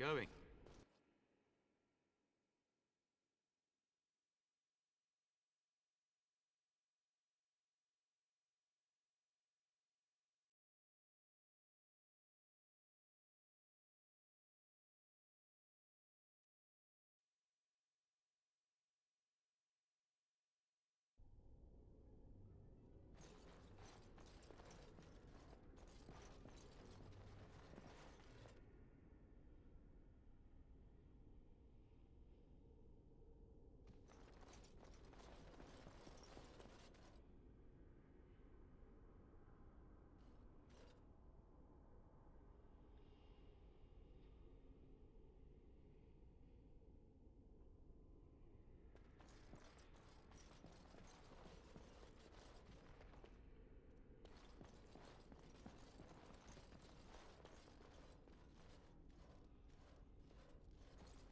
Going.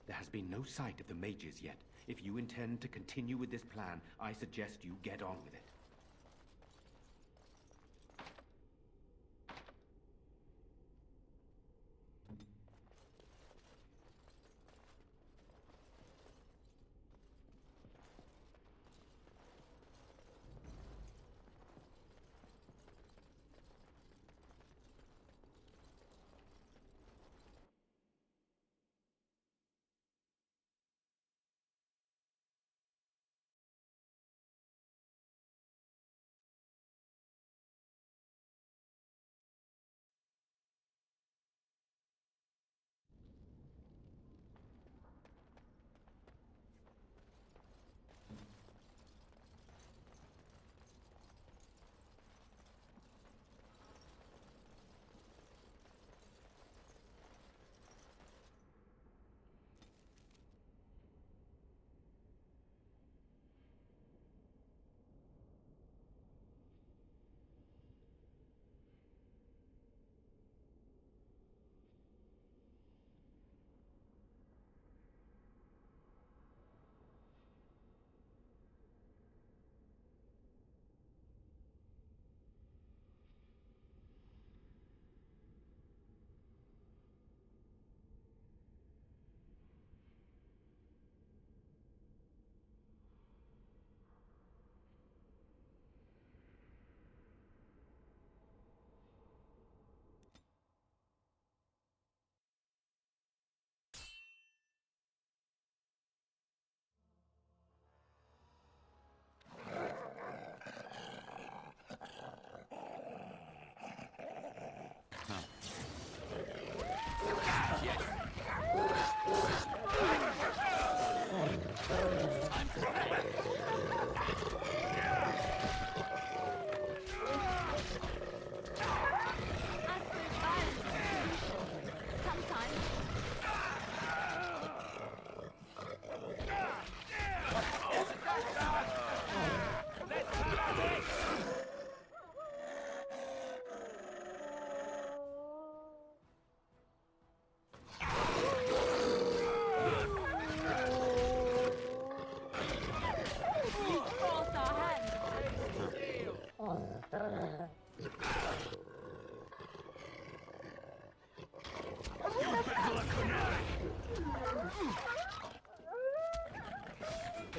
There has been no sight of the mages yet. If you intend to continue with this plan, I suggest you get on with it.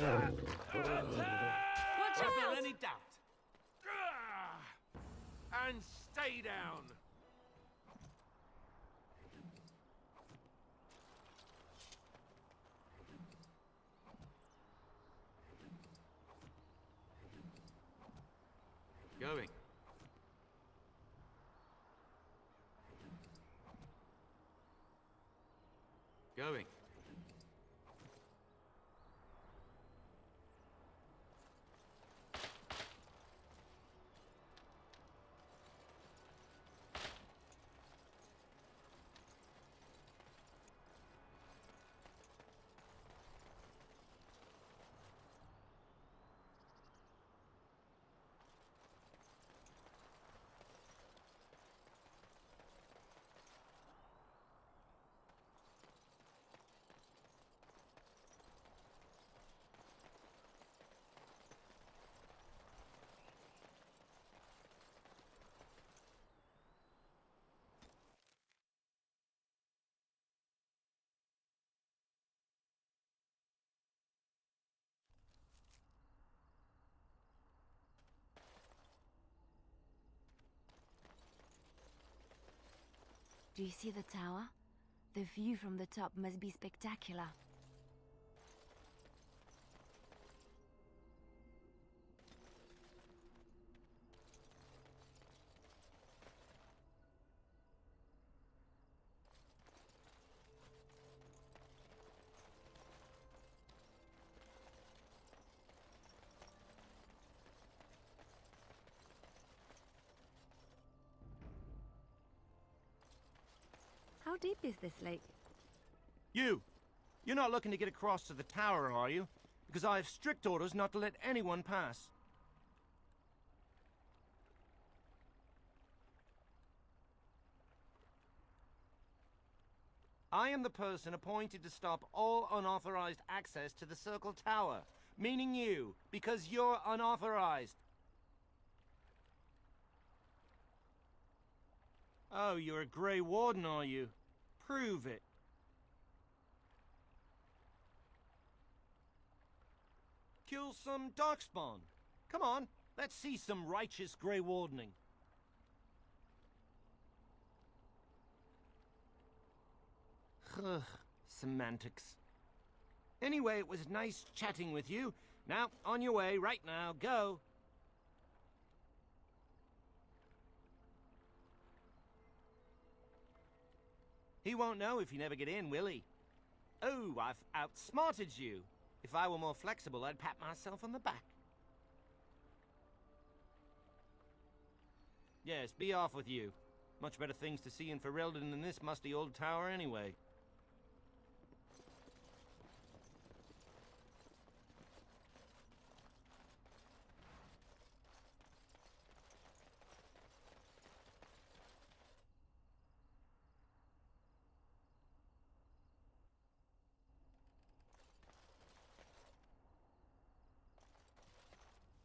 Watch Was there out! any doubt? And stay down! Going. Going. Do you see the tower? The view from the top must be spectacular. How deep is this lake? You're not looking to get across to the tower, are you? Because I have strict orders not to let anyone pass. I am the person appointed to stop all unauthorized access to the Circle Tower. Meaning you, because you're unauthorized. Oh, you're a Grey Warden, are you? Prove it. Kill some Darkspawn. Come on, let's see some righteous Grey Wardening. Ugh, semantics. Anyway, it was nice chatting with you. Now, on your way, right now, go. He won't know if you never get in, will he? Oh, I've outsmarted you. If I were more flexible, I'd pat myself on the back. Yes, be off with you. Much better things to see in Ferelden than this musty old tower anyway.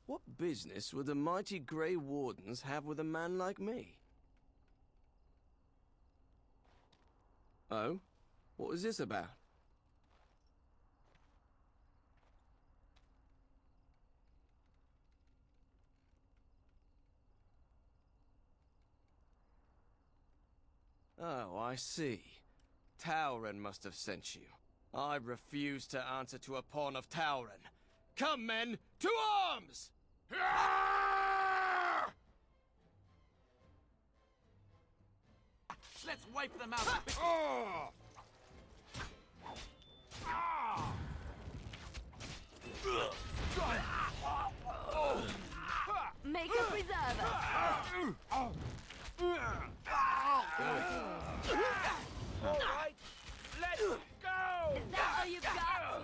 What business would the mighty Grey Wardens have with a man like me? Oh? What was this about? Oh, I see. Tauren must have sent you. I refuse to answer to a pawn of Tauren. Come, men, to arms! Let's wipe them out. Make a preserver! All right, let's go. Is that all you've got?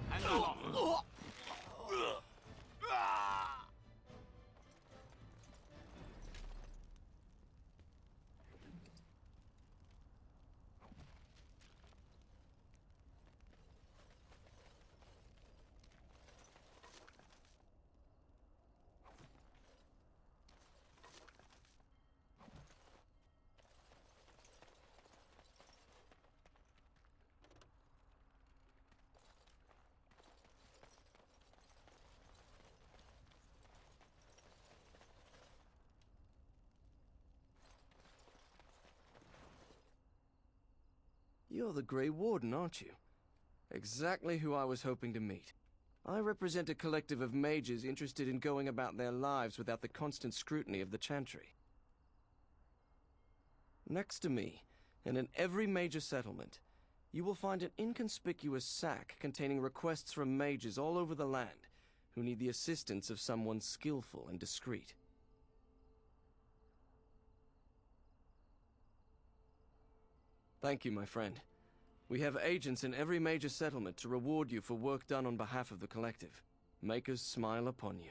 Hang on. You're the Grey Warden, aren't you? Exactly who I was hoping to meet. I represent a collective of mages interested in going about their lives without the constant scrutiny of the Chantry. Next to me, and in every major settlement, you will find an inconspicuous sack containing requests from mages all over the land who need the assistance of someone skillful and discreet. Thank you, my friend. We have agents in every major settlement to reward you for work done on behalf of the collective. Make us smile upon you.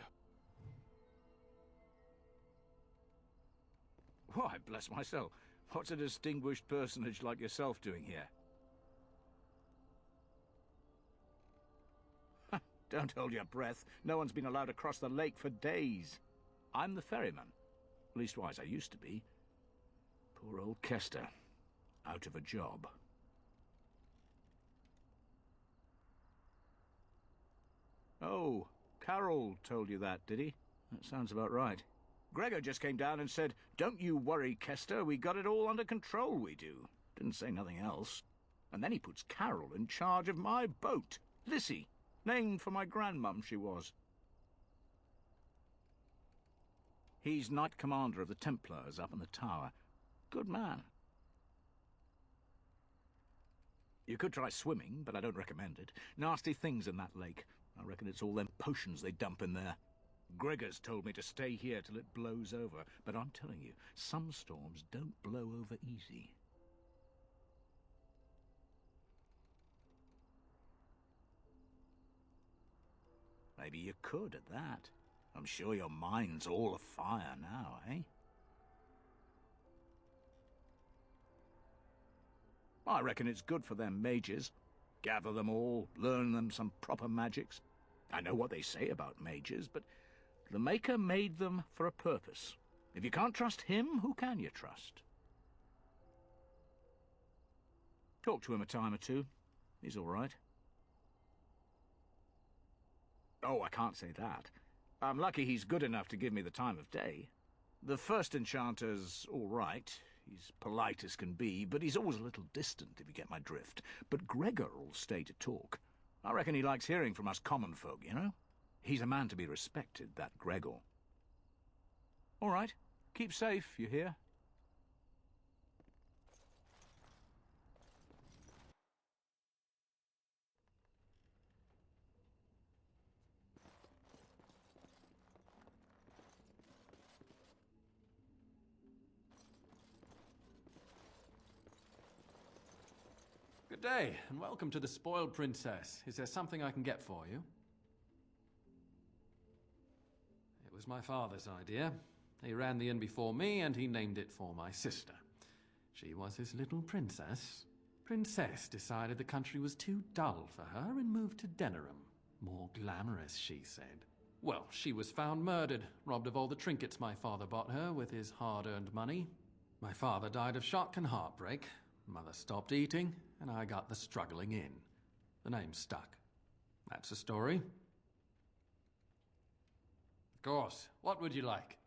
Why, bless my soul. What's a distinguished personage like yourself doing here? Don't hold your breath. No one's been allowed across the lake for days. I'm the ferryman. Leastwise, I used to be. Poor old Kester. Out of a job. Oh, Carol told you that, did he? That sounds about right. Gregor just came down and said, "Don't you worry, Kester, we got it all under control, we do." Didn't say nothing else. And then he puts Carol in charge of my boat. Lissy, named for my grandmum she was. He's Knight Commander of the Templars up in the tower. Good man. You could try swimming, but I don't recommend it. Nasty things in that lake. I reckon it's all them potions they dump in there. Gregor's told me to stay here till it blows over, but I'm telling you, some storms don't blow over easy. Maybe you could at that. I'm sure your mind's all afire now, eh? I reckon it's good for them mages. Gather them all, learn them some proper magics. I know what they say about mages, but the Maker made them for a purpose. If you can't trust him, who can you trust? Talk to him a time or two. He's all right. Oh, I can't say that. I'm lucky he's good enough to give me the time of day. The first enchanter's all right. He's polite as can be, but he's always a little distant, if you get my drift. But Gregor'll stay to talk. I reckon he likes hearing from us common folk, you know? He's a man to be respected, that Gregor. All right. Keep safe, you hear? Good day, and welcome to the Spoiled Princess. Is there something I can get for you? It was my father's idea. He ran the inn before me, and he named it for my sister. She was his little princess. Princess decided the country was too dull for her and moved to Denerim. More glamorous, she said. Well, she was found murdered, robbed of all the trinkets my father bought her with his hard-earned money. My father died of shock and heartbreak. Mother stopped eating, and I got the struggling in. The name stuck. That's the story. Of course. What would you like?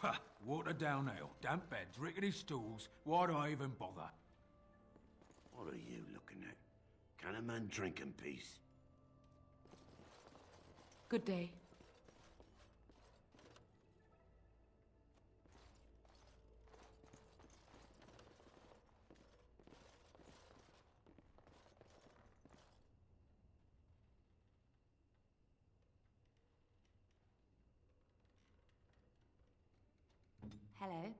Ha! Watered down ale, damp beds, rickety stools. Why do I even bother? What are you looking at? Can a man drink in peace? Good day. Hello.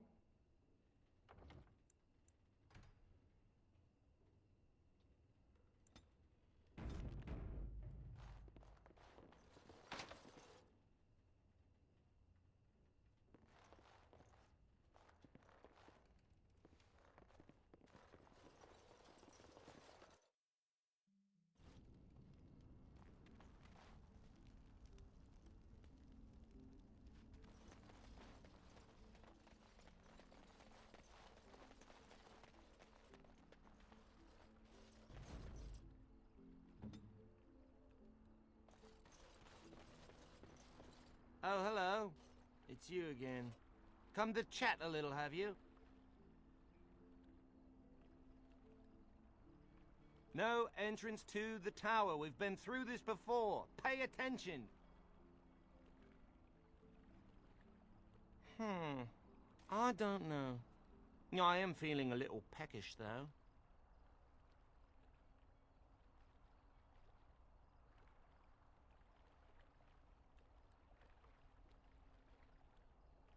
Oh, hello. It's you again. Come to chat a little, have you? No entrance to the tower. We've been through this before. Pay attention. I don't know. I am feeling a little peckish, though.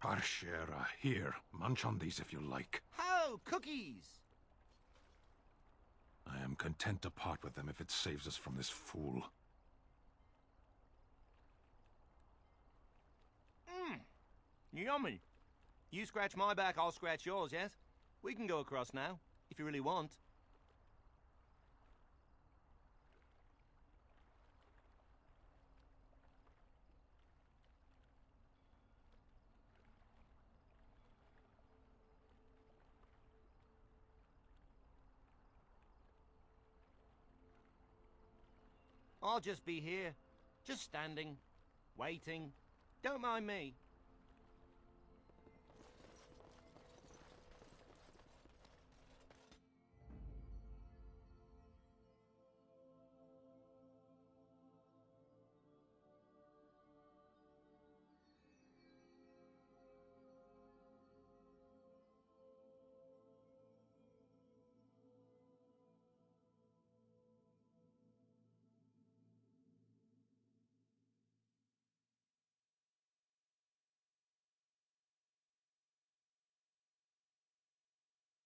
Parshera, here. Munch on these if you like. Ho! Cookies! I am content to part with them if it saves us from this fool. Yummy. You scratch my back, I'll scratch yours, yes? We can go across now, if you really want. I'll just be here, just standing, waiting. Don't mind me.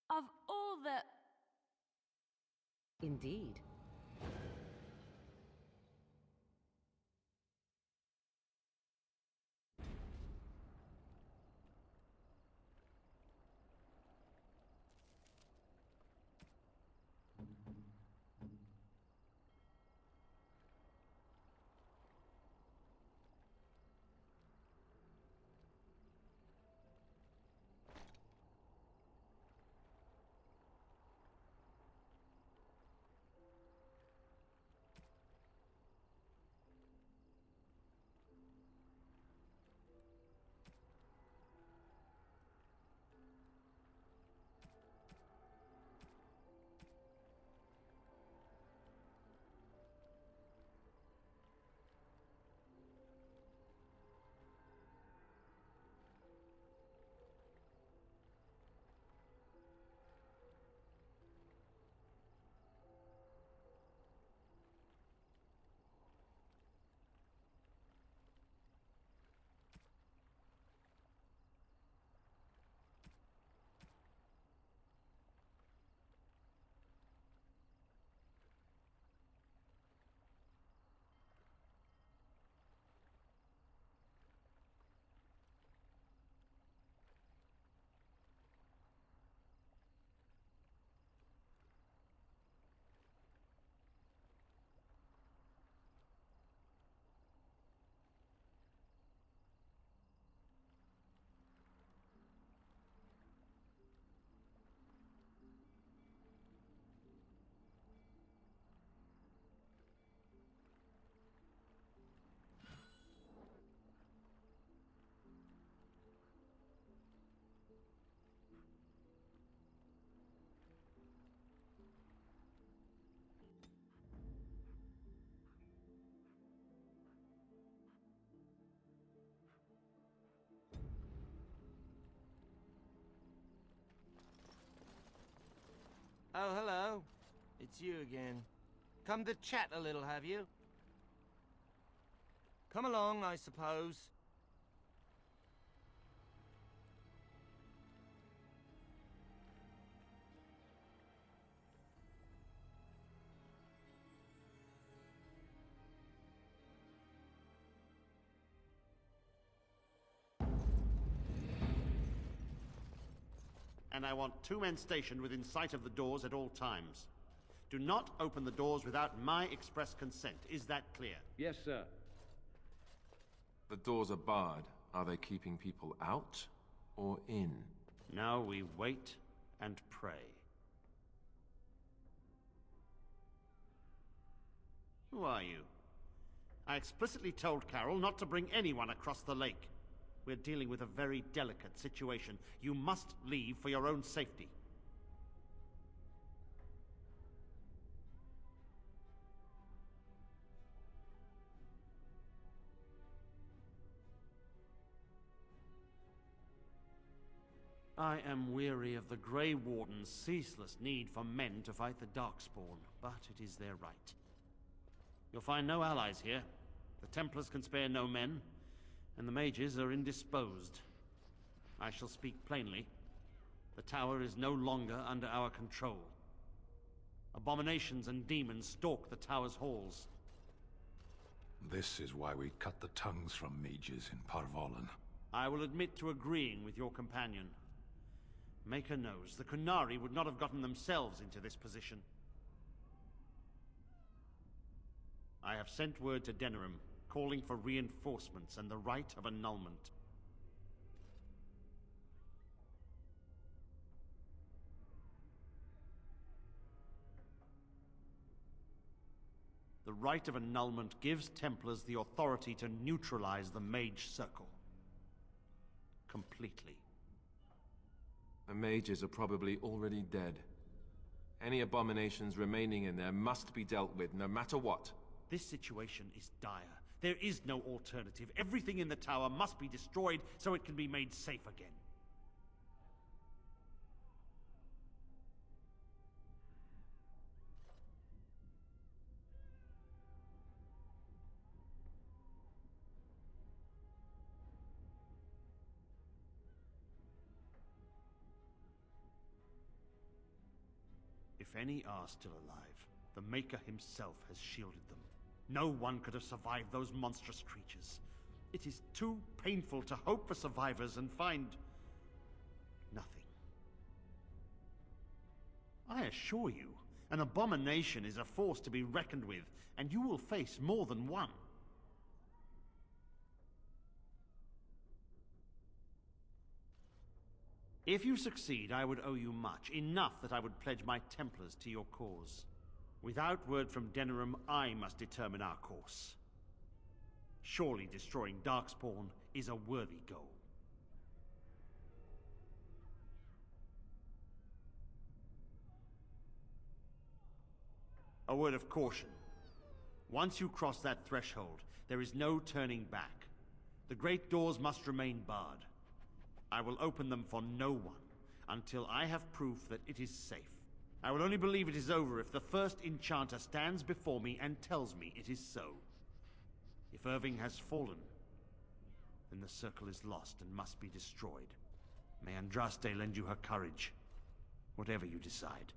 Of all the... Indeed. Oh, hello. It's you again. Come to chat a little, have you? Come along, I suppose. And I want 2 men stationed within sight of the doors at all times. Do not open the doors without my express consent. Is that clear? Yes, sir. The doors are barred. Are they keeping people out or in? Now we wait and pray. Who are you? I explicitly told Carol not to bring anyone across the lake. We're dealing with a very delicate situation. You must leave for your own safety. I am weary of the Grey Warden's ceaseless need for men to fight the Darkspawn, but it is their right. You'll find no allies here. The Templars can spare no men, and the mages are indisposed. I shall speak plainly. The tower is no longer under our control. Abominations and demons stalk the tower's halls. This is why we cut the tongues from mages in Parvolan. I will admit to agreeing with your companion. Maker knows the Kunari would not have gotten themselves into this position. I have sent word to Denerim, calling for reinforcements and the right of annulment. The right of annulment gives Templars the authority to neutralize the Mage Circle. Completely. The mages are probably already dead. Any abominations remaining in there must be dealt with, no matter what. This situation is dire. There is no alternative. Everything in the tower must be destroyed so it can be made safe again. If any are still alive, the Maker himself has shielded them. No one could have survived those monstrous creatures. It is too painful to hope for survivors and find nothing. I assure you, an abomination is a force to be reckoned with, and you will face more than one. If you succeed, I would owe you much, enough that I would pledge my Templars to your cause. Without word from Denerim, I must determine our course. Surely destroying Darkspawn is a worthy goal. A word of caution. Once you cross that threshold, there is no turning back. The great doors must remain barred. I will open them for no one until I have proof that it is safe. I will only believe it is over if the first enchanter stands before me and tells me it is so. If Irving has fallen, then the circle is lost and must be destroyed. May Andraste lend you her courage, whatever you decide.